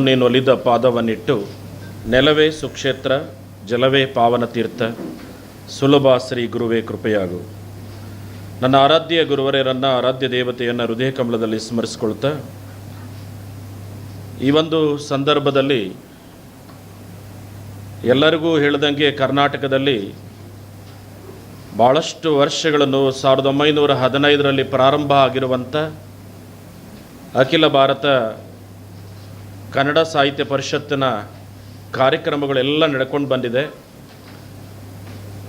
ನೀನು ಒಲಿದ ಪಾದವನ್ನಿಟ್ಟು ನೆಲವೇ ಸುಕ್ಷೇತ್ರ ಜಲವೇ ಪಾವನ ತೀರ್ಥ ಸುಲಭ ಶ್ರೀ ಗುರುವೇ ಕೃಪೆಯಾಗು. ನನ್ನ ಆರಾಧ್ಯ ಗುರುವರೇರನ್ನ ಆರಾಧ್ಯ ದೇವತೆಯನ್ನು ಹೃದಯ ಕಮಲದಲ್ಲಿ ಸ್ಮರಿಸಿಕೊಳ್ತಾ ಈ ಒಂದು ಸಂದರ್ಭದಲ್ಲಿ ಎಲ್ಲರಿಗೂ ಹೇಳಿದಂಗೆ ಕರ್ನಾಟಕದಲ್ಲಿ ಭಾಳಷ್ಟು ವರ್ಷಗಳನ್ನು 1915ರಲ್ಲಿ ಪ್ರಾರಂಭ ಆಗಿರುವಂಥ ಅಖಿಲ ಭಾರತ ಕನ್ನಡ ಸಾಹಿತ್ಯ ಪರಿಷತ್ತಿನ ಕಾರ್ಯಕ್ರಮಗಳೆಲ್ಲ ನಡ್ಕೊಂಡು ಬಂದಿದೆ.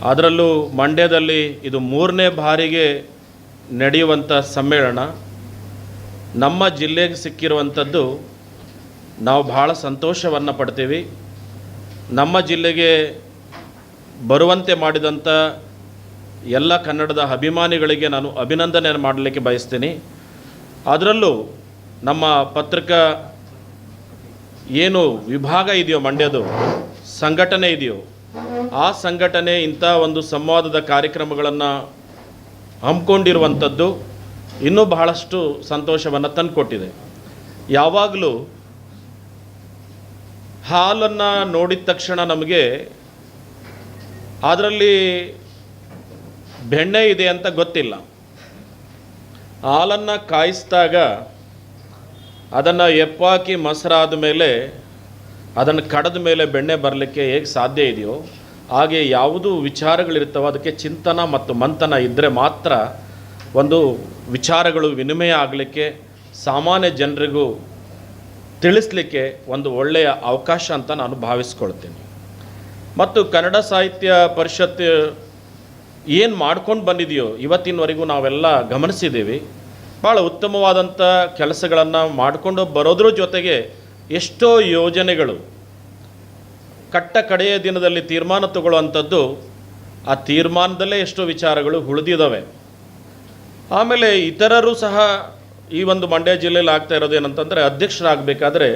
ಅದರಲ್ಲೂ ಮಂಡ್ಯದಲ್ಲಿ ಇದು 3ನೇ ಬಾರಿಗೆ ನಡೆಯುವಂಥ ಸಮ್ಮೇಳನ. ನಮ್ಮ ಜಿಲ್ಲೆಗೆ ಸಿಕ್ಕಿರುವಂಥದ್ದು ನಾವು ಭಾಳ ಸಂತೋಷವನ್ನು ಪಡ್ತೀವಿ. ನಮ್ಮ ಜಿಲ್ಲೆಗೆ ಬರುವಂತೆ ಮಾಡಿದಂಥ ಎಲ್ಲ ಕನ್ನಡದ ಅಭಿಮಾನಿಗಳಿಗೆ ನಾನು ಅಭಿನಂದನೆ ಮಾಡಲಿಕ್ಕೆ ಬಯಸ್ತೀನಿ. ಅದರಲ್ಲೂ ನಮ್ಮ ಪತ್ರಿಕಾ ಏನು ವಿಭಾಗ ಇದೆಯೋ, ಮಂಡ್ಯದು ಸಂಘಟನೆ ಇದೆಯೋ, ಆ ಸಂಘಟನೆ ಇಂಥ ಒಂದು ಸಂವಾದದ ಕಾರ್ಯಕ್ರಮಗಳನ್ನು ಹಮ್ಮಿಕೊಂಡಿರುವಂಥದ್ದು ಇನ್ನೂ ಬಹಳಷ್ಟು ಸಂತೋಷವನ್ನು ತಂದುಕೊಟ್ಟಿದೆ. ಯಾವಾಗಲೂ ಹಾಲನ್ನು ನೋಡಿದ ತಕ್ಷಣ ನಮಗೆ ಅದರಲ್ಲಿ ಬೆಣ್ಣೆ ಇದೆ ಅಂತ ಗೊತ್ತಿಲ್ಲ. ಹಾಲನ್ನು ಕಾಯಿಸಿದಾಗ ಅದನ್ನು ಎಪ್ಪಾಕಿ ಮೊಸರಾದ ಮೇಲೆ ಅದನ್ನು ಕಡದ ಮೇಲೆ ಬೆಣ್ಣೆ ಬರಲಿಕ್ಕೆ ಹೇಗೆ ಸಾಧ್ಯ ಇದೆಯೋ ಹಾಗೆ ಯಾವುದು ವಿಚಾರಗಳಿರ್ತವೋ ಅದಕ್ಕೆ ಚಿಂತನ ಮತ್ತು ಮಂಥನ ಇದ್ದರೆ ಮಾತ್ರ ಒಂದು ವಿಚಾರಗಳು ವಿನಿಮಯ ಆಗಲಿಕ್ಕೆ, ಸಾಮಾನ್ಯ ಜನರಿಗೂ ತಿಳಿಸ್ಲಿಕ್ಕೆ ಒಂದು ಒಳ್ಳೆಯ ಅವಕಾಶ ಅಂತ ನಾನು ಭಾವಿಸ್ಕೊಳ್ತೀನಿ. ಮತ್ತು ಕನ್ನಡ ಸಾಹಿತ್ಯ ಪರಿಷತ್ತು ಏನು ಮಾಡ್ಕೊಂಡು ಬಂದಿದೆಯೋ ಇವತ್ತಿನವರೆಗೂ ನಾವೆಲ್ಲ ಗಮನಿಸಿದ್ದೀವಿ. ಭಾಳ ಉತ್ತಮವಾದಂಥ ಕೆಲಸಗಳನ್ನು ಮಾಡಿಕೊಂಡು ಬರೋದ್ರ ಜೊತೆಗೆ ಎಷ್ಟೋ ಯೋಜನೆಗಳು ಕಡೆಯ ದಿನದಲ್ಲಿ ತೀರ್ಮಾನ ತಗೊಳ್ಳುವಂಥದ್ದು, ಆ ತೀರ್ಮಾನದಲ್ಲೇ ಎಷ್ಟೋ ವಿಚಾರಗಳು ಉಳಿದಿದ್ದಾವೆ. ಆಮೇಲೆ ಇತರರು ಸಹ ಈ ಒಂದು ಮಂಡ್ಯ ಜಿಲ್ಲೆಯಲ್ಲಿ ಆಗ್ತಾ ಇರೋದು ಏನಂತಂದರೆ, ಅಧ್ಯಕ್ಷರಾಗಬೇಕಾದ್ರೆ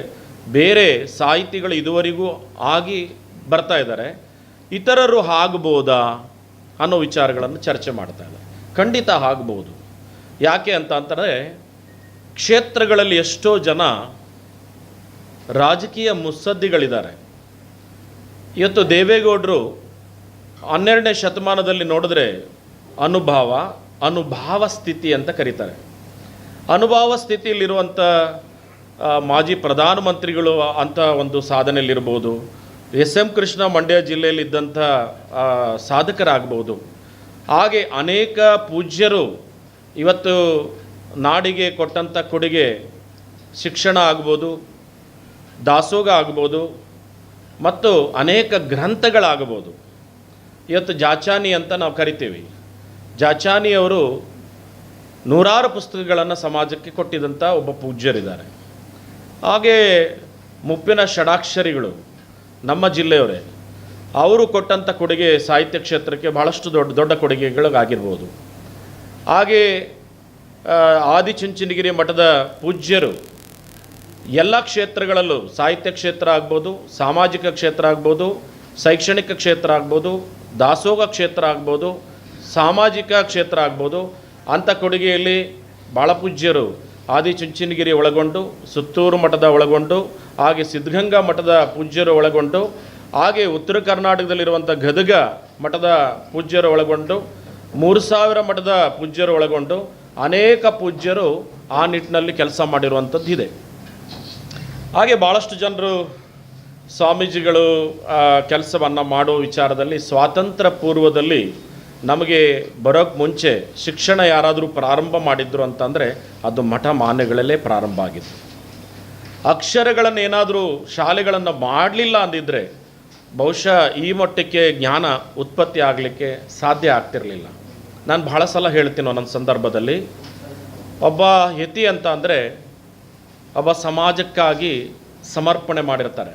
ಬೇರೆ ಸಾಹಿತಿಗಳು ಇದುವರೆಗೂ ಆಗಿ ಬರ್ತಾ ಇದ್ದಾರೆ, ಇತರರು ಆಗ್ಬೋದಾ ಅನ್ನೋ ವಿಚಾರಗಳನ್ನು ಚರ್ಚೆ ಮಾಡ್ತಾ ಇದ್ದಾರೆ. ಖಂಡಿತ ಆಗ್ಬೋದು. ಯಾಕೆ ಅಂತಂದರೆ ಕ್ಷೇತ್ರಗಳಲ್ಲಿ ಎಷ್ಟೋ ಜನ ರಾಜಕೀಯ ಮುತ್ಸದ್ದಿಗಳಿದ್ದಾರೆ. ಇವತ್ತು ದೇವೇಗೌಡರು 12ನೇ ಶತಮಾನದಲ್ಲಿ ನೋಡಿದ್ರೆ ಅನುಭಾವ ಸ್ಥಿತಿ ಅಂತ ಕರೀತಾರೆ. ಅನುಭಾವ ಸ್ಥಿತಿಯಲ್ಲಿರುವಂಥ ಮಾಜಿ ಪ್ರಧಾನಮಂತ್ರಿಗಳು ಅಂಥ ಒಂದು ಸಾಧನೆಯಲ್ಲಿರ್ಬೋದು, ಎಸ್.ಎಂ. ಕೃಷ್ಣ ಮಂಡ್ಯ ಜಿಲ್ಲೆಯಲ್ಲಿದ್ದಂಥ ಸಾಧಕರಾಗ್ಬೋದು. ಹಾಗೆ ಅನೇಕ ಪೂಜ್ಯರು ಇವತ್ತು ನಾಡಿಗೆ ಕೊಟ್ಟಂಥ ಕೊಡುಗೆ ಶಿಕ್ಷಣ ಆಗ್ಬೋದು, ದಾಸೋಗ ಆಗ್ಬೋದು, ಮತ್ತು ಅನೇಕ ಗ್ರಂಥಗಳಾಗಬಹುದು. ಇವತ್ತು ಜಾಚಾನಿ ಅಂತ ನಾವು ಕರಿತೀವಿ. ಜಾಚಾನಿಯವರು ನೂರಾರು ಪುಸ್ತಕಗಳನ್ನು ಸಮಾಜಕ್ಕೆ ಕೊಟ್ಟಿದ್ದಂಥ ಒಬ್ಬ ಪೂಜ್ಯರಿದ್ದಾರೆ. ಹಾಗೆ ಮುಪ್ಪಿನ ಷಡಾಕ್ಷರಿಗಳು ನಮ್ಮ ಜಿಲ್ಲೆಯವರೇ, ಅವರು ಕೊಟ್ಟಂಥ ಕೊಡುಗೆ ಸಾಹಿತ್ಯ ಕ್ಷೇತ್ರಕ್ಕೆ ಭಾಳಷ್ಟು ದೊಡ್ಡ ಕೊಡುಗೆಗಳಾಗಿರ್ಬೋದು. ಹಾಗೆ ಆದಿಚುಂಚನಗಿರಿ ಮಠದ ಪೂಜ್ಯರು ಎಲ್ಲ ಕ್ಷೇತ್ರಗಳಲ್ಲೂ, ಸಾಹಿತ್ಯ ಕ್ಷೇತ್ರ ಆಗ್ಬೋದು, ಸಾಮಾಜಿಕ ಕ್ಷೇತ್ರ ಆಗ್ಬೋದು, ಶೈಕ್ಷಣಿಕ ಕ್ಷೇತ್ರ ಆಗ್ಬೋದು, ದಾಸೋಗ ಕ್ಷೇತ್ರ ಆಗ್ಬೋದು, ಸಾಮಾಜಿಕ ಕ್ಷೇತ್ರ ಆಗ್ಬೋದು, ಅಂಥ ಕೊಡುಗೆಯಲ್ಲಿ ಭಾಳ ಪೂಜ್ಯರು ಆದಿಚುಂಚನಗಿರಿ ಒಳಗೊಂಡು, ಸುತ್ತೂರು ಮಠದ ಒಳಗೊಂಡು, ಹಾಗೆ ಸಿದ್ಧಗಂಗಾ ಮಠದ ಪೂಜ್ಯರು ಒಳಗೊಂಡು, ಹಾಗೆ ಉತ್ತರ ಕರ್ನಾಟಕದಲ್ಲಿರುವಂಥ ಗದಗ ಮಠದ ಪೂಜ್ಯರು ಒಳಗೊಂಡು, 3000 ಮಠದ ಪೂಜ್ಯರು ಒಳಗೊಂಡು ಅನೇಕ ಪೂಜ್ಯರು ಆ ನಿಟ್ಟಿನಲ್ಲಿ ಕೆಲಸ ಮಾಡಿರುವಂಥದ್ದು ಇದೆ. ಹಾಗೆ ಭಾಳಷ್ಟು ಜನರು ಸ್ವಾಮೀಜಿಗಳು ಕೆಲಸವನ್ನು ಮಾಡೋ ವಿಚಾರದಲ್ಲಿ ಸ್ವಾತಂತ್ರ್ಯ ಪೂರ್ವದಲ್ಲಿ ನಮಗೆ ಬರೋಕ್ಕೆ ಮುಂಚೆ ಶಿಕ್ಷಣ ಯಾರಾದರೂ ಪ್ರಾರಂಭ ಮಾಡಿದ್ರು ಅಂತಂದರೆ ಅದು ಮಠ ಮಾನ್ಯಗಳಲ್ಲೇ ಪ್ರಾರಂಭ ಆಗಿತ್ತು. ಅಕ್ಷರಗಳನ್ನು ಏನಾದರೂ ಶಾಲೆಗಳನ್ನು ಮಾಡಲಿಲ್ಲ ಅಂದಿದ್ದರೆ ಬಹುಶಃ ಈ ಮಟ್ಟಕ್ಕೆ ಜ್ಞಾನ ಉತ್ಪತ್ತಿ ಆಗಲಿಕ್ಕೆ ಸಾಧ್ಯ ಆಗ್ತಿರಲಿಲ್ಲ. ನಾನು ಭಾಳ ಸಲ ಹೇಳ್ತೀನಿ ಒಂದೊಂದು ಸಂದರ್ಭದಲ್ಲಿ, ಒಬ್ಬ ಯತಿ ಅಂತ ಅಂದರೆ ಒಬ್ಬ ಸಮಾಜಕ್ಕಾಗಿ ಸಮರ್ಪಣೆ ಮಾಡಿರ್ತಾರೆ.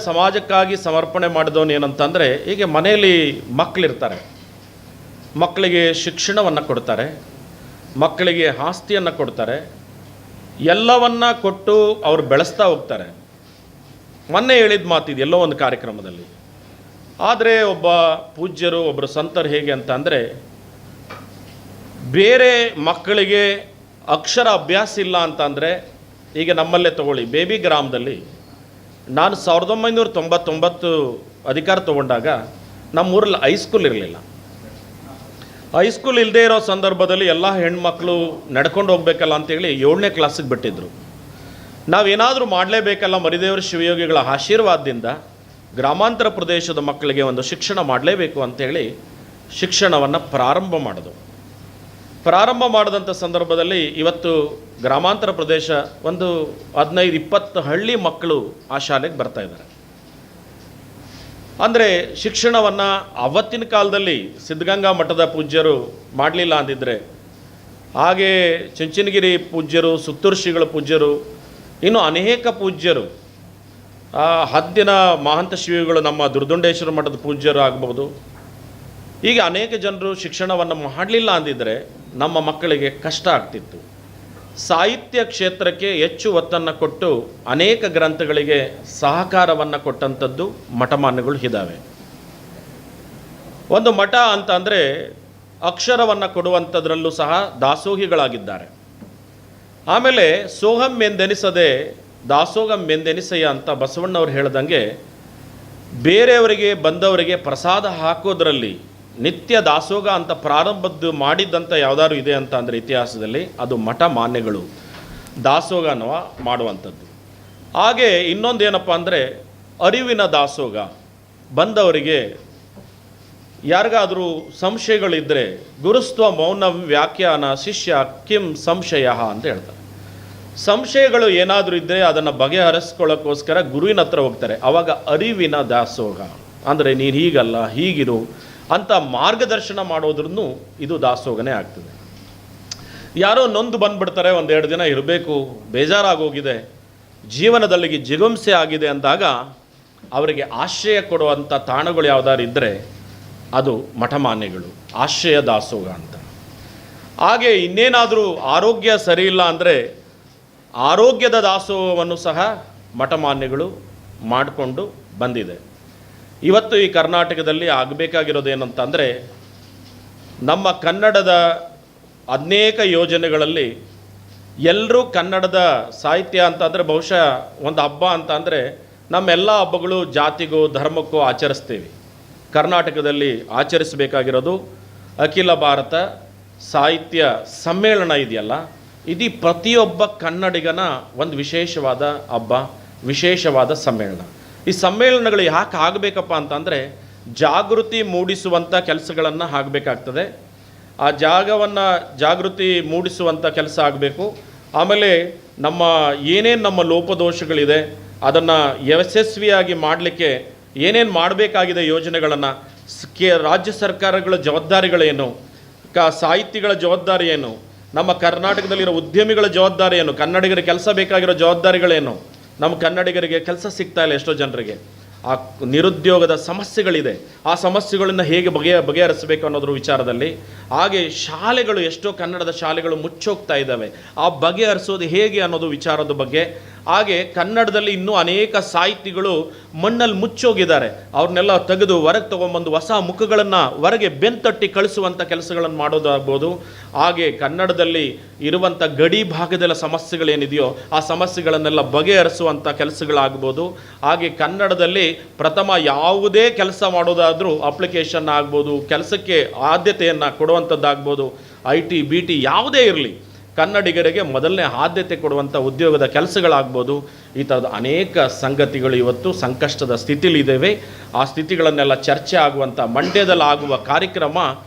ಸಮಾಜಕ್ಕಾಗಿ ಸಮರ್ಪಣೆ ಮಾಡಿದವನು ಏನಂತಂದರೆ, ಹೀಗೆ ಮನೆಯಲ್ಲಿ ಮಕ್ಕಳಿರ್ತಾರೆ, ಮಕ್ಕಳಿಗೆ ಶಿಕ್ಷಣವನ್ನು ಕೊಡ್ತಾರೆ, ಮಕ್ಕಳಿಗೆ ಆಸ್ತಿಯನ್ನು ಕೊಡ್ತಾರೆ, ಎಲ್ಲವನ್ನ ಕೊಟ್ಟು ಅವರು ಬೆಳೆಸ್ತಾ ಹೋಗ್ತಾರೆ. ಮೊನ್ನೆ ಹೇಳಿದ ಮಾತಿದೆ ಎಲ್ಲೋ ಒಂದು ಕಾರ್ಯಕ್ರಮದಲ್ಲಿ. ಆದರೆ ಒಬ್ಬ ಪೂಜ್ಯರು, ಒಬ್ಬರು ಸಂತರು ಹೇಗೆ ಅಂತ ಅಂದರೆ, ಬೇರೆ ಮಕ್ಕಳಿಗೆ ಅಕ್ಷರ ಅಭ್ಯಾಸ ಇಲ್ಲ ಅಂತಂದರೆ ಈಗ ನಮ್ಮಲ್ಲೇ ತಗೊಳ್ಳಿ, ಬೇಬಿ ಗ್ರಾಮದಲ್ಲಿ ನಾನು 1999 ಅಧಿಕಾರ ತೊಗೊಂಡಾಗ ನಮ್ಮೂರಲ್ಲಿ ಹೈಸ್ಕೂಲ್ ಇರಲಿಲ್ಲ. ಹೈಸ್ಕೂಲ್ ಇಲ್ಲದೆ ಇರೋ ಸಂದರ್ಭದಲ್ಲಿ ಎಲ್ಲ ಹೆಣ್ಮಕ್ಳು ನಡ್ಕೊಂಡು ಹೋಗ್ಬೇಕಲ್ಲ ಅಂತೇಳಿ 7ನೇ ಕ್ಲಾಸಿಗೆ ಬಿಟ್ಟಿದ್ರು. ನಾವೇನಾದರೂ ಮಾಡಲೇಬೇಕಲ್ಲ, ಮರಿದೇವರ ಶಿವಯೋಗಿಗಳ ಆಶೀರ್ವಾದದಿಂದ ಗ್ರಾಮಾಂತರ ಪ್ರದೇಶದ ಮಕ್ಕಳಿಗೆ ಒಂದು ಶಿಕ್ಷಣ ಮಾಡಲೇಬೇಕು ಅಂಥೇಳಿ ಶಿಕ್ಷಣವನ್ನು ಪ್ರಾರಂಭ ಮಾಡಿದಂಥ ಸಂದರ್ಭದಲ್ಲಿ ಇವತ್ತು ಗ್ರಾಮಾಂತರ ಪ್ರದೇಶ ಒಂದು 15-20 ಹಳ್ಳಿ ಮಕ್ಕಳು ಆ ಶಾಲೆಗೆ ಬರ್ತಾಯಿದ್ದಾರೆ. ಅಂದರೆ ಶಿಕ್ಷಣವನ್ನು ಅವತ್ತಿನ ಕಾಲದಲ್ಲಿ ಸಿದ್ಧಗಂಗಾ ಮಠದ ಪೂಜ್ಯರು ಮಾಡಲಿಲ್ಲ ಅಂದಿದ್ದರೆ, ಹಾಗೆ ಚುಂಚನಗಿರಿ ಪೂಜ್ಯರು, ಸುತ್ತೂರು ಶ್ರೀಗಳ ಪೂಜ್ಯರು, ಇನ್ನು ಅನೇಕ ಪೂಜ್ಯರು, ಹದ್ದಿನ ಮಹಂತ ಶಿವಿಗಳು, ನಮ್ಮ ದುರ್ದುಂಡೇಶ್ವರ ಮಠದ ಪೂಜ್ಯರು ಆಗ್ಬೋದು, ಹೀಗೆ ಅನೇಕ ಜನರು ಶಿಕ್ಷಣವನ್ನು ಮಾಡಲಿಲ್ಲ ಅಂದಿದ್ದರೆ ನಮ್ಮ ಮಕ್ಕಳಿಗೆ ಕಷ್ಟ ಆಗ್ತಿತ್ತು. ಸಾಹಿತ್ಯ ಕ್ಷೇತ್ರಕ್ಕೆ ಹೆಚ್ಚು ಒತ್ತನ್ನು ಕೊಟ್ಟು ಅನೇಕ ಗ್ರಂಥಗಳಿಗೆ ಸಹಕಾರವನ್ನು ಕೊಟ್ಟಂಥದ್ದು ಮಠಮಾನ್ಯಗಳು ಇದ್ದಾವೆ. ಒಂದು ಮಠ ಅಂತ ಅಂದರೆ ಅಕ್ಷರವನ್ನು ಕೊಡುವಂಥದ್ರಲ್ಲೂ ಸಹ ದಾಸೋಹಿಗಳಾಗಿದ್ದಾರೆ. ಆಮೇಲೆ ಸೋಹಂ ಎಂದೆನಿಸದೆ ದಾಸೋಹಂ ಎಂದೆನಿಸಯ್ಯ ಅಂತ ಬಸವಣ್ಣವ್ರು ಹೇಳ್ದಂಗೆ ಬೇರೆಯವರಿಗೆ ಬಂದವರಿಗೆ ಪ್ರಸಾದ ಹಾಕೋದ್ರಲ್ಲಿ ನಿತ್ಯ ದಾಸೋಗ ಅಂತ ಪ್ರಾರಂಭದ್ದು ಮಾಡಿದ್ದಂಥ ಯಾವುದಾದ್ರು ಇದೆ ಅಂತ ಅಂದರೆ ಇತಿಹಾಸದಲ್ಲಿ ಅದು ಮಠ ಮಾನ್ಯಗಳು ದಾಸೋಗನ ಮಾಡುವಂಥದ್ದು. ಹಾಗೆ ಇನ್ನೊಂದೇನಪ್ಪ ಅಂದರೆ ಅರಿವಿನ ದಾಸೋಗ. ಬಂದವರಿಗೆ ಯಾರಿಗಾದರೂ ಸಂಶಯಗಳಿದ್ದರೆ ಗುರುಸ್ತ್ವ ಮೌನ ವ್ಯಾಖ್ಯಾನ ಶಿಷ್ಯ ಕಿಂ ಸಂಶಯ ಅಂತ ಹೇಳ್ತಾರೆ. ಸಂಶಯಗಳು ಏನಾದರೂ ಇದ್ದರೆ ಅದನ್ನು ಬಗೆಹರಿಸ್ಕೊಳ್ಳೋಕ್ಕೋಸ್ಕರ ಗುರುವಿನ ಹತ್ರ ಹೋಗ್ತಾರೆ. ಆವಾಗ ಅರಿವಿನ ದಾಸೋಗ ಅಂದರೆ ನೀನು ಹೀಗಲ್ಲ ಹೀಗಿರು ಅಂತ ಮಾರ್ಗದರ್ಶನ ಮಾಡೋದ್ರೂ ಇದು ದಾಸೋಗನೇ ಆಗ್ತದೆ. ಯಾರೋ ನೊಂದು ಬಂದುಬಿಡ್ತಾರೆ, 1-2 ದಿನ ಇರಬೇಕು, ಬೇಜಾರಾಗೋಗಿದೆ, ಜೀವನದಲ್ಲಿ ಜಿಗುಂಸೆ ಆಗಿದೆ ಅಂದಾಗ ಅವರಿಗೆ ಆಶ್ರಯ ಕೊಡುವಂಥ ತಾಣಗಳು ಯಾವುದಾದ್ರು ಇದ್ದರೆ ಅದು ಮಠಮಾನ್ಯಗಳು, ಆಶ್ರಯ ದಾಸೋಗ ಅಂತ. ಹಾಗೆ ಇನ್ನೇನಾದರೂ ಆರೋಗ್ಯ ಸರಿಯಿಲ್ಲ ಅಂದರೆ ಆರೋಗ್ಯದ ದಾಸೋಹವನ್ನು ಸಹ ಮಠಮಾನ್ಯಗಳು ಮಾಡಿಕೊಂಡು ಬಂದಿದೆ. ಇವತ್ತು ಈ ಕರ್ನಾಟಕದಲ್ಲಿ ಆಗಬೇಕಾಗಿರೋದು ಏನಂತಂದರೆ, ನಮ್ಮ ಕನ್ನಡದ ಅನೇಕ ಯೋಜನೆಗಳಲ್ಲಿ ಎಲ್ಲರೂ ಕನ್ನಡದ ಸಾಹಿತ್ಯ ಅಂತಂದರೆ ಬಹುಶಃ ಒಂದು ಹಬ್ಬ ಅಂತ ಅಂದರೆ ನಮ್ಮೆಲ್ಲ ಹಬ್ಬಗಳು ಜಾತಿಗೂ ಧರ್ಮಕ್ಕೂ ಆಚರಿಸ್ತೀವಿ. ಕರ್ನಾಟಕದಲ್ಲಿ ಆಚರಿಸಬೇಕಾಗಿರೋದು ಅಖಿಲ ಭಾರತ ಸಾಹಿತ್ಯ ಸಮ್ಮೇಳನ ಇದೆಯಲ್ಲ, ಇದು ಪ್ರತಿಯೊಬ್ಬ ಕನ್ನಡಿಗನ ಒಂದು ವಿಶೇಷವಾದ ಹಬ್ಬ, ವಿಶೇಷವಾದ ಸಮ್ಮೇಳನ. ಈ ಸಮ್ಮೇಳನಗಳು ಯಾಕೆ ಆಗಬೇಕಪ್ಪ ಅಂತಂದರೆ ಜಾಗೃತಿ ಮೂಡಿಸುವಂಥ ಕೆಲಸಗಳನ್ನು ಆಗಬೇಕಾಗ್ತದೆ. ಆ ಜಾಗೃತಿ ಮೂಡಿಸುವಂಥ ಕೆಲಸ ಆಗಬೇಕು. ಆಮೇಲೆ ಏನೇನು ನಮ್ಮ ಲೋಪದೋಷಗಳಿದೆ ಅದನ್ನು ಯಶಸ್ವಿಯಾಗಿ ಮಾಡಲಿಕ್ಕೆ ಏನೇನು ಮಾಡಬೇಕಾಗಿದೆ ಯೋಜನೆಗಳನ್ನು, ರಾಜ್ಯ ಸರ್ಕಾರಗಳ ಜವಾಬ್ದಾರಿಗಳೇನು, ಸಾಹಿತಿಗಳ ಜವಾಬ್ದಾರಿ ಏನು, ನಮ್ಮ ಕರ್ನಾಟಕದಲ್ಲಿರೋ ಉದ್ಯಮಿಗಳ ಜವಾಬ್ದಾರಿ ಏನು, ಕನ್ನಡಿಗರಿಗೆ ಕೆಲಸ ಬೇಕಾಗಿರೋ ಜವಾಬ್ದಾರಿಗಳೇನು, ನಮ್ಮ ಕನ್ನಡಿಗರಿಗೆ ಕೆಲಸ ಸಿಗ್ತಾ ಇಲ್ಲ ಎಷ್ಟೋ ಜನರಿಗೆ, ಆ ನಿರುದ್ಯೋಗದ ಸಮಸ್ಯೆಗಳಿದೆ, ಆ ಸಮಸ್ಯೆಗಳನ್ನು ಹೇಗೆ ಬಗೆಹರಿಸಬೇಕು ಅನ್ನೋದ್ರ ವಿಚಾರದಲ್ಲಿ, ಹಾಗೆ ಶಾಲೆಗಳು ಎಷ್ಟೋ ಕನ್ನಡದ ಶಾಲೆಗಳು ಮುಚ್ಚೋಗ್ತಾ ಇದ್ದಾವೆ, ಆ ಬಗೆಹರಿಸೋದು ಹೇಗೆ ಅನ್ನೋದು ವಿಚಾರದ ಬಗ್ಗೆ, ಹಾಗೆ ಕನ್ನಡದಲ್ಲಿ ಇನ್ನೂ ಅನೇಕ ಸಾಹಿತಿಗಳು ಮಣ್ಣಲ್ಲಿ ಮುಚ್ಚೋಗಿದ್ದಾರೆ, ಅವ್ರನ್ನೆಲ್ಲ ತೆಗೆದು ಹೊರಗೆ ತೊಗೊಂಬಂದು ಹೊಸ ಮುಖಗಳನ್ನು ಹೊರಗೆ ಬೆಂತಟ್ಟಿ ಕಳಿಸುವಂಥ ಕೆಲಸಗಳನ್ನು ಮಾಡೋದಾಗ್ಬೋದು. ಹಾಗೆ ಕನ್ನಡದಲ್ಲಿ ಇರುವಂಥ ಗಡಿ ಭಾಗದಲ್ಲ ಸಮಸ್ಯೆಗಳೇನಿದೆಯೋ ಆ ಸಮಸ್ಯೆಗಳನ್ನೆಲ್ಲ ಬಗೆಹರಿಸುವಂಥ ಕೆಲಸಗಳಾಗ್ಬೋದು. ಹಾಗೆ ಕನ್ನಡದಲ್ಲಿ ಪ್ರಥಮ ಯಾವುದೇ ಕೆಲಸ ಮಾಡೋದಾದರೂ ಅಪ್ಲಿಕೇಶನ್ ಆಗ್ಬೋದು, ಕೆಲಸಕ್ಕೆ ಆದ್ಯತೆಯನ್ನು ಕೊಡುವಂಥದ್ದಾಗ್ಬೋದು, IT BT ಯಾವುದೇ ಇರಲಿ, ಕನ್ನಡಿಗರಿಗೆ ಮೊದಲನೇ ಆದ್ಯತೆ ಕೊಡುವಂಥ ಉದ್ಯೋಗದ ಕೆಲಸಗಳಾಗ್ಬೋದು. ಈ ಥರದ ಅನೇಕ ಸಂಗತಿಗಳು ಇವತ್ತು ಸಂಕಷ್ಟದ ಸ್ಥಿತಿಲಿದ್ದೇವೆ. ಆ ಸ್ಥಿತಿಗಳನ್ನೆಲ್ಲ ಚರ್ಚೆ ಆಗುವಂಥ ಮಂಡ್ಯದಲ್ಲಿ ಆಗುವ ಕಾರ್ಯಕ್ರಮ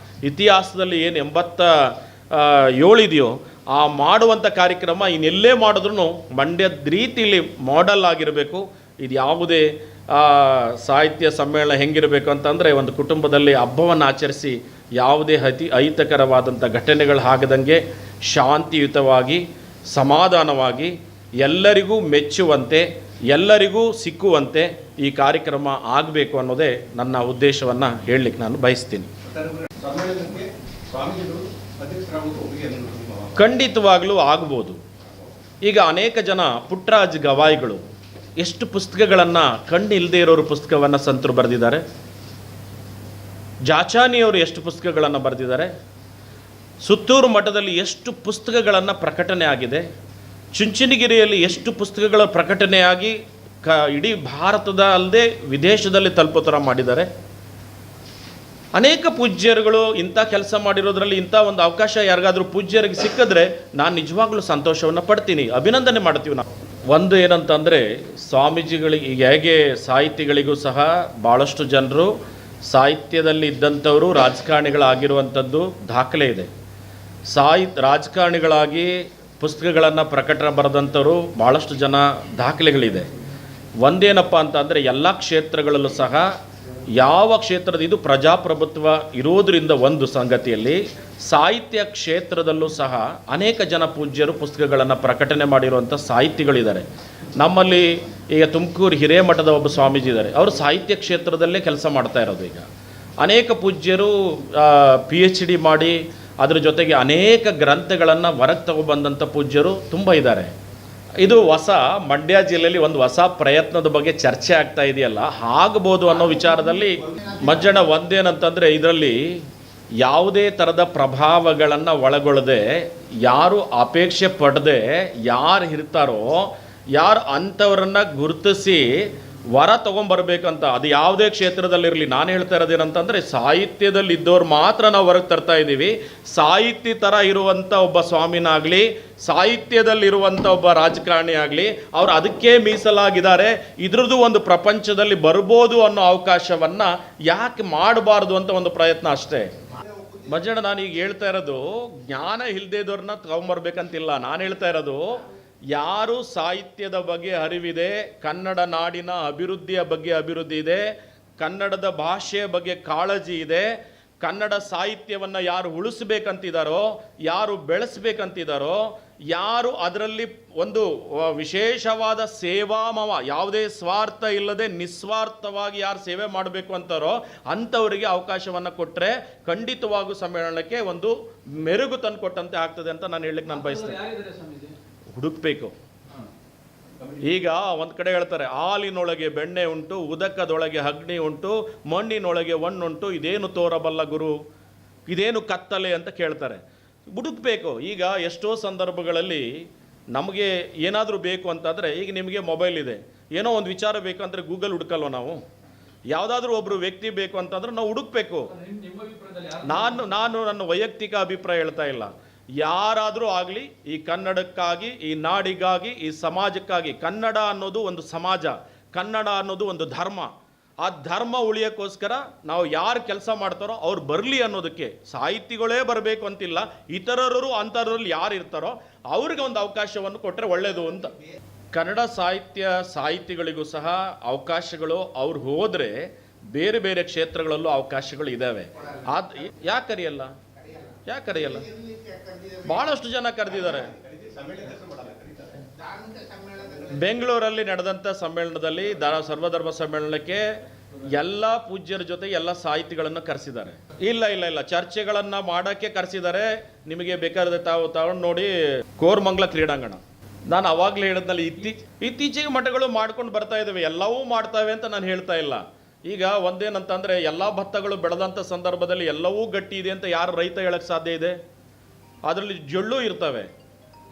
ಇತಿಹಾಸದಲ್ಲಿ ಏನು 87 ಇದೆಯೋ ಆ ಮಾಡುವಂಥ ಕಾರ್ಯಕ್ರಮ ಇನ್ನೆಲ್ಲೇ ಮಾಡಿದ್ರೂ ಮಂಡ್ಯದ ರೀತಿಯಲ್ಲಿ ಮಾಡೆಲ್ ಆಗಿರಬೇಕು. ಇದು ಯಾವುದೇ ಸಾಹಿತ್ಯ ಸಮ್ಮೇಳನ ಹೆಂಗಿರಬೇಕು ಅಂತಂದರೆ ಒಂದು ಕುಟುಂಬದಲ್ಲಿ ಹಬ್ಬವನ್ನು ಆಚರಿಸಿ ಯಾವುದೇ ಅಹಿತಕರವಾದಂಥ ಘಟನೆಗಳು ಆಗದಂಗೆ ಶಾಂತಿಯುತವಾಗಿ ಸಮಾಧಾನವಾಗಿ ಎಲ್ಲರಿಗೂ ಮೆಚ್ಚುವಂತೆ ಎಲ್ಲರಿಗೂ ಸಿಕ್ಕುವಂತೆ ಈ ಕಾರ್ಯಕ್ರಮ ಆಗಬೇಕು ಅನ್ನೋದೇ ನನ್ನ ಉದ್ದೇಶವನ್ನು ಹೇಳಲಿಕ್ಕೆ ನಾನು ಬಯಸ್ತೀನಿ. ಖಂಡಿತವಾಗಲೂ ಆಗ್ಬೋದು. ಈಗ ಅನೇಕ ಜನ ಪುಟ್ಟರಾಜ್ ಗವಾಯಿಗಳು ಎಷ್ಟು ಪುಸ್ತಕಗಳನ್ನು ಕಣ್ಣಿಲ್ಲದೆ ಇರೋರು ಪುಸ್ತಕವನ್ನು ಸಂತರು ಬರೆದಿದ್ದಾರೆ. ಜಾಚಾನಿಯವರು ಎಷ್ಟು ಪುಸ್ತಕಗಳನ್ನು ಬರೆದಿದ್ದಾರೆ. ಸುತ್ತೂರು ಮಠದಲ್ಲಿ ಎಷ್ಟು ಪುಸ್ತಕಗಳನ್ನು ಪ್ರಕಟಣೆ ಆಗಿದೆ. ಚುಂಚನಗಿರಿಯಲ್ಲಿ ಎಷ್ಟು ಪುಸ್ತಕಗಳ ಪ್ರಕಟಣೆಯಾಗಿ ಇಡೀ ಭಾರತದ ಅಲ್ಲದೆ ವಿದೇಶದಲ್ಲಿ ತಲುಪೋ ಥರ ಮಾಡಿದ್ದಾರೆ. ಅನೇಕ ಪೂಜ್ಯರುಗಳು ಇಂಥ ಕೆಲಸ ಮಾಡಿರೋದ್ರಲ್ಲಿ ಇಂಥ ಒಂದು ಅವಕಾಶ ಯಾರಿಗಾದರೂ ಪೂಜ್ಯರಿಗೆ ಸಿಕ್ಕಿದ್ರೆ ನಾನು ನಿಜವಾಗ್ಲೂ ಸಂತೋಷವನ್ನು ಪಡ್ತೀನಿ, ಅಭಿನಂದನೆ ಮಾಡ್ತೀವಿ ನಾವು. ಒಂದು ಏನಂತಂದರೆ, ಸ್ವಾಮೀಜಿಗಳಿಗೆ ಹೇಗೆ ಸಾಹಿತಿಗಳಿಗೂ ಸಹ ಭಾಳಷ್ಟು ಜನರು ಸಾಹಿತ್ಯದಲ್ಲಿ ಇದ್ದಂಥವರು ರಾಜಕಾರಣಿಗಳಾಗಿರುವಂಥದ್ದು ದಾಖಲೆ ಇದೆ. ರಾಜಕಾರಣಿಗಳಾಗಿ ಪುಸ್ತಕಗಳನ್ನು ಪ್ರಕಟಣೆ ಬರೆದಂಥವರು ಭಾಳಷ್ಟು ಜನ ದಾಖಲೆಗಳಿದೆ. ಒಂದೇನಪ್ಪ ಅಂತಂದರೆ, ಎಲ್ಲ ಕ್ಷೇತ್ರಗಳಲ್ಲೂ ಸಹ ಯಾವ ಕ್ಷೇತ್ರದ ಇದು ಪ್ರಜಾಪ್ರಭುತ್ವ ಇರೋದರಿಂದ ಒಂದು ಸಂಗತಿಯಲ್ಲಿ ಸಾಹಿತ್ಯ ಕ್ಷೇತ್ರದಲ್ಲೂ ಸಹ ಅನೇಕ ಜನ ಪೂಜ್ಯರು ಪುಸ್ತಕಗಳನ್ನು ಪ್ರಕಟಣೆ ಮಾಡಿರುವಂಥ ಸಾಹಿತಿಗಳಿದ್ದಾರೆ. ನಮ್ಮಲ್ಲಿ ಈಗ ತುಮಕೂರು ಹಿರೇಮಠದ ಒಬ್ಬ ಸ್ವಾಮೀಜಿ ಇದ್ದಾರೆ, ಅವರು ಸಾಹಿತ್ಯ ಕ್ಷೇತ್ರದಲ್ಲೇ ಕೆಲಸ ಮಾಡ್ತಾ ಇರೋದು. ಈಗ ಅನೇಕ ಪೂಜ್ಯರು PhD ಮಾಡಿ ಅದ್ರ ಜೊತೆಗೆ ಅನೇಕ ಗ್ರಂಥಗಳನ್ನು ಹೊರಗೆ ತಗೊಬಂದಂಥ ಪೂಜ್ಯರು ತುಂಬ ಇದ್ದಾರೆ. ಇದು ಮಂಡ್ಯ ಜಿಲ್ಲೆಯಲ್ಲಿ ಒಂದು ಹೊಸ ಪ್ರಯತ್ನದ ಬಗ್ಗೆ ಚರ್ಚೆ ಆಗ್ತಾ ಇದೆಯಲ್ಲ, ಆಗ್ಬೋದು ಅನ್ನೋ ವಿಚಾರದಲ್ಲಿ ಮಂಜಣ್ಣ ಒಂದೇನಂತಂದರೆ, ಇದರಲ್ಲಿ ಯಾವುದೇ ಥರದ ಪ್ರಭಾವಗಳನ್ನು ಒಳಗೊಳ್ಳದೆ, ಯಾರು ಅಪೇಕ್ಷೆ ಪಡದೆ ಯಾರು ಇರ್ತಾರೋ ಯಾರು ಅಂಥವ್ರನ್ನ ಗುರುತಿಸಿ ವರ ತೊಗೊಂಬರ್ಬೇಕಂತ, ಅದು ಯಾವುದೇ ಕ್ಷೇತ್ರದಲ್ಲಿರಲಿ. ನಾನು ಹೇಳ್ತಾ ಇರೋದೇನಂತಂದರೆ, ಸಾಹಿತ್ಯದಲ್ಲಿ ಇದ್ದವ್ರು ಮಾತ್ರ ನಾವು ಹೊರಗೆ ತರ್ತಾ ಇದ್ದೀವಿ. ಸಾಹಿತ್ಯ ಥರ ಇರುವಂಥ ಒಬ್ಬ ಸ್ವಾಮಿನಾಗಲಿ, ಸಾಹಿತ್ಯದಲ್ಲಿರುವಂಥ ಒಬ್ಬ ರಾಜಕಾರಣಿ ಆಗಲಿ, ಅವ್ರು ಅದಕ್ಕೆ ಮೀಸಲಾಗಿದ್ದಾರೆ. ಇದ್ರದ್ದು ಒಂದು ಪ್ರಪಂಚದಲ್ಲಿ ಬರ್ಬೋದು ಅನ್ನೋ ಅವಕಾಶವನ್ನು ಯಾಕೆ ಮಾಡಬಾರ್ದು ಅಂತ ಒಂದು ಪ್ರಯತ್ನ ಅಷ್ಟೇ. ಮಂಜಣ್ಣ, ನಾನು ಈಗ ಹೇಳ್ತಾ ಇರೋದು ಜ್ಞಾನ ಇಲ್ಲದೇ ಇದ್ದವ್ರನ್ನ ತೊಗೊಂಬರ್ಬೇಕಂತಿಲ್ಲ. ನಾನು ಹೇಳ್ತಾ ಇರೋದು, ಯಾರು ಸಾಹಿತ್ಯದ ಬಗ್ಗೆ ಅರಿವಿದೆ, ಕನ್ನಡ ನಾಡಿನ ಅಭಿವೃದ್ಧಿಯ ಬಗ್ಗೆ ಅಭಿವೃದ್ಧಿ ಇದೆ, ಕನ್ನಡದ ಭಾಷೆಯ ಬಗ್ಗೆ ಕಾಳಜಿ ಇದೆ, ಕನ್ನಡ ಸಾಹಿತ್ಯವನ್ನು ಯಾರು ಉಳಿಸ್ಬೇಕಂತಿದ್ದಾರೋ, ಯಾರು ಬೆಳೆಸ್ಬೇಕಂತಿದ್ದಾರೋ, ಯಾರು ಅದರಲ್ಲಿ ಒಂದು ವಿಶೇಷವಾದ ಸೇವಾಮವ, ಯಾವುದೇ ಸ್ವಾರ್ಥ ಇಲ್ಲದೆ ನಿಸ್ವಾರ್ಥವಾಗಿ ಯಾರು ಸೇವೆ ಮಾಡಬೇಕು ಅಂತಾರೋ ಅಂಥವರಿಗೆ ಅವಕಾಶವನ್ನು ಕೊಟ್ಟರೆ ಖಂಡಿತವಾಗೂ ಸಮ್ಮೇಳನಕ್ಕೆ ಒಂದು ಮೆರುಗು ತಂದು ಕೊಟ್ಟಂತೆ ಆಗ್ತದೆ ಅಂತ ನಾನು ಹೇಳಲಿಕ್ಕೆ ನಾನು ಬಯಸ್ತೇನೆ. ಹುಡುಕ್ಬೇಕು. ಈಗ ಒಂದು ಕಡೆ ಹೇಳ್ತಾರೆ, ಹಾಲಿನೊಳಗೆ ಬೆಣ್ಣೆ ಉಂಟು, ಉದಕದೊಳಗೆ ಅಗ್ನಿ ಉಂಟು, ಮಣ್ಣಿನೊಳಗೆ ಒಣ್ಣುಂಟು, ಇದೇನು ತೋರಬಲ್ಲ ಗುರು, ಇದೇನು ಕತ್ತಲೆ ಅಂತ ಕೇಳ್ತಾರೆ. ಹುಡುಕ್ಬೇಕು. ಈಗ ಎಷ್ಟೋ ಸಂದರ್ಭಗಳಲ್ಲಿ ನಮಗೆ ಏನಾದರೂ ಬೇಕು ಅಂತಂದರೆ, ಈಗ ನಿಮಗೆ ಮೊಬೈಲ್ ಇದೆ, ಏನೋ ಒಂದು ವಿಚಾರ ಬೇಕು ಅಂದರೆ ಗೂಗಲ್ ಹುಡುಕಲ್ವ ನಾವು? ಯಾವುದಾದ್ರೂ ಒಬ್ಬರು ವ್ಯಕ್ತಿ ಬೇಕು ಅಂತಂದ್ರೆ ನಾವು ಹುಡುಕ್ಬೇಕು. ನಾನು ನನ್ನ ವೈಯಕ್ತಿಕ ಅಭಿಪ್ರಾಯ ಹೇಳ್ತಾ ಇಲ್ಲ. ಯಾರಾದರೂ ಆಗಲಿ, ಈ ಕನ್ನಡಕ್ಕಾಗಿ, ಈ ನಾಡಿಗಾಗಿ, ಈ ಸಮಾಜಕ್ಕಾಗಿ, ಕನ್ನಡ ಅನ್ನೋದು ಒಂದು ಸಮಾಜ, ಕನ್ನಡ ಅನ್ನೋದು ಒಂದು ಧರ್ಮ. ಆ ಧರ್ಮ ಉಳಿಯೋಕ್ಕೋಸ್ಕರ ನಾವು ಯಾರು ಕೆಲಸ ಮಾಡ್ತಾರೋ ಅವ್ರು ಬರಲಿ ಅನ್ನೋದಕ್ಕೆ. ಸಾಹಿತಿಗಳೇ ಬರಬೇಕು ಅಂತಿಲ್ಲ, ಇತರರು ಅಂಥದ್ರಲ್ಲಿ ಯಾರು ಇರ್ತಾರೋ ಅವ್ರಿಗೆ ಒಂದು ಅವಕಾಶವನ್ನು ಕೊಟ್ಟರೆ ಒಳ್ಳೆಯದು ಅಂತ. ಕನ್ನಡ ಸಾಹಿತಿಗಳಿಗೂ ಸಹ ಅವಕಾಶಗಳು ಅವ್ರು ಹೋದರೆ ಬೇರೆ ಬೇರೆ ಕ್ಷೇತ್ರಗಳಲ್ಲೂ ಅವಕಾಶಗಳು ಇದ್ದಾವೆ. ಯಾಕೆ ಕರೆಯಲ್ಲ? ಭಾಳಷ್ಟು ಜನ ಕರೆದಿದ್ದಾರೆ. ಬೆಂಗಳೂರಲ್ಲಿ ನಡೆದಂಥ ಸಮ್ಮೇಳನದಲ್ಲಿ ಸರ್ವಧರ್ಮ ಸಮ್ಮೇಳನಕ್ಕೆ ಎಲ್ಲ ಪೂಜ್ಯರ ಜೊತೆ ಎಲ್ಲ ಸಾಹಿತಿಗಳನ್ನು ಕರೆಸಿದ್ದಾರೆ. ಇಲ್ಲ ಚರ್ಚೆಗಳನ್ನು ಮಾಡೋಕ್ಕೆ ಕರೆಸಿದ್ದಾರೆ. ನಿಮಗೆ ಬೇಕಾದ್ರೆ ತಗೊಂಡು ನೋಡಿ, ಕೋರಮಂಗಲ ಕ್ರೀಡಾಂಗಣ. ನಾನು ಅವಾಗಲೇ ಹೇಳಿದ್ನಲ್ಲಿ, ಇತ್ತೀಚೆಗೆ ಮಠಗಳು ಮಾಡ್ಕೊಂಡು ಬರ್ತಾ ಇದ್ದಾವೆ, ಎಲ್ಲವೂ ಮಾಡ್ತಾವೆ ಅಂತ ನಾನು ಹೇಳ್ತಾ ಇಲ್ಲ. ಈಗ ಒಂದೇನಂತಂದರೆ, ಎಲ್ಲ ಭತ್ತಗಳು ಬೆಳೆದಂಥ ಸಂದರ್ಭದಲ್ಲಿ ಎಲ್ಲವೂ ಗಟ್ಟಿ ಇದೆ ಅಂತ ಯಾರು ರೈತ ಹೇಳಕ್ಕೆ ಸಾಧ್ಯ ಇದೆ? ಅದರಲ್ಲಿ ಜೊಳ್ಳು ಇರ್ತವೆ.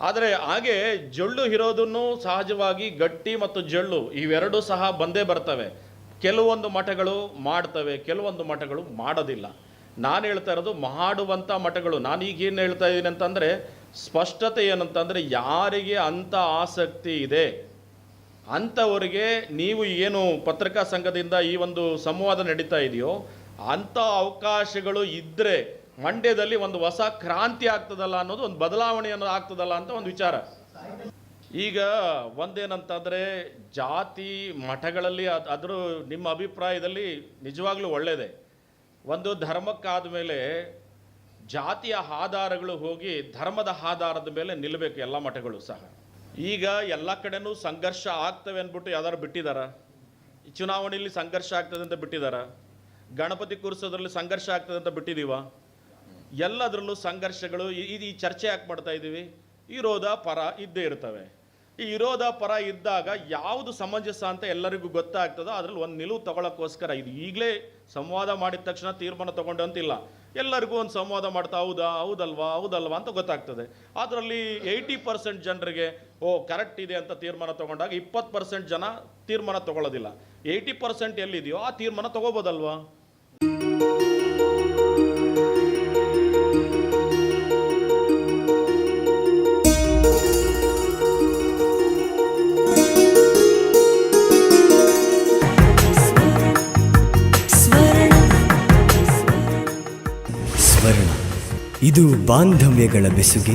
ಆದರೆ ಹಾಗೆ ಜೊಳ್ಳು ಇರೋದನ್ನು ಸಹಜವಾಗಿ ಗಟ್ಟಿ ಮತ್ತು ಜೊಳ್ಳು ಇವೆರಡೂ ಸಹ ಬಂದೇ ಬರ್ತವೆ. ಕೆಲವೊಂದು ಮಠಗಳು ಮಾಡ್ತವೆ, ಕೆಲವೊಂದು ಮಠಗಳು ಮಾಡೋದಿಲ್ಲ. ನಾನು ಹೇಳ್ತಾ ಇರೋದು ಮಾಡುವಂಥ ಮಠಗಳು. ನಾನು ಈಗೇನು ಹೇಳ್ತಾ ಇದ್ದೀನಿ ಅಂತಂದರೆ, ಸ್ಪಷ್ಟತೆ ಏನಂತಂದರೆ, ಯಾರಿಗೆ ಅಂಥ ಆಸಕ್ತಿ ಇದೆ ಅಂಥವರಿಗೆ ನೀವು ಏನು ಪತ್ರಿಕಾ ಸಂಘದಿಂದ ಈ ಒಂದು ಸಂವಾದ ನಡೀತಾ ಇದೆಯೋ ಅಂಥ ಅವಕಾಶಗಳು ಇದ್ದರೆ ಮಂಡ್ಯದಲ್ಲಿ ಒಂದು ಹೊಸ ಕ್ರಾಂತಿ ಆಗ್ತದಲ್ಲ ಅನ್ನೋದು, ಒಂದು ಬದಲಾವಣೆಯನ್ನು ಆಗ್ತದಲ್ಲ ಅಂತ ಒಂದು ವಿಚಾರ. ಈಗ ಒಂದೇನಂತಂದರೆ, ಜಾತಿ ಮಠಗಳಲ್ಲಿ ಅದರ ನಿಮ್ಮ ಅಭಿಪ್ರಾಯದಲ್ಲಿ ನಿಜವಾಗ್ಲೂ ಒಳ್ಳೆಯದೇ. ಒಂದು ಧರ್ಮಕ್ಕಾದ ಮೇಲೆ ಜಾತಿಯ ಆಧಾರಗಳು ಹೋಗಿ ಧರ್ಮದ ಆಧಾರದ ಮೇಲೆ ನಿಲ್ಲಬೇಕು ಎಲ್ಲ ಮಠಗಳು ಸಹ. ಈಗ ಎಲ್ಲ ಕಡೆನೂ ಸಂಘರ್ಷ ಆಗ್ತವೆ ಅಂದ್ಬಿಟ್ಟು ಯಾವ್ದಾರು ಬಿಟ್ಟಿದ್ದಾರ? ಚುನಾವಣೆಯಲ್ಲಿ ಸಂಘರ್ಷ ಆಗ್ತದೆ ಅಂತ ಬಿಟ್ಟಿದ್ದಾರ? ಗಣಪತಿ ಕೂರಿಸೋದ್ರಲ್ಲಿ ಸಂಘರ್ಷ ಆಗ್ತದೆ ಅಂತ ಬಿಟ್ಟಿದ್ದೀವ? ಎಲ್ಲದರಲ್ಲೂ ಸಂಘರ್ಷಗಳು. ಈ ಚರ್ಚೆ ಯಾಕೆ ಮಾಡ್ತಾ ಇದ್ದೀವಿ? ವಿರೋಧ ಪರ ಇದ್ದೇ ಇರ್ತವೆ. ಈ ವಿರೋಧ ಪರ ಇದ್ದಾಗ ಯಾವುದು ಸಮಂಜಸ ಅಂತ ಎಲ್ಲರಿಗೂ ಗೊತ್ತಾಗ್ತದೋ ಅದರಲ್ಲಿ ಒಂದು ನಿಲುವು ತಗೊಳ್ಳೋಕ್ಕೋಸ್ಕರ ಇದು ಈಗಲೇ ಸಂವಾದ ಮಾಡಿದ ತಕ್ಷಣ ತೀರ್ಮಾನ ತಗೊಂಡು ಅಂತಿಲ್ಲ. ಎಲ್ಲರಿಗೂ ಒಂದು ಸಂವಾದ ಮಾಡ್ತಾ ಹೌದಲ್ವಾ ಅಂತ ಗೊತ್ತಾಗ್ತದೆ. ಅದರಲ್ಲಿ 80% ಜನರಿಗೆ ಕರೆಕ್ಟ್ ಇದೆ ಅಂತ ತೀರ್ಮಾನ ತಗೊಂಡಾಗ 20% ಜನ ತೀರ್ಮಾನ ತಗೊಳ್ಳೋದಿಲ್ಲ. 80% ಎಲ್ಲಿದೆಯೋ ಆ ತೀರ್ಮಾನ ತಗೋಬೋದಲ್ವಾ? ಇದು ಬಾಂಧವ್ಯಗಳ ಬೆಸುಗೆ,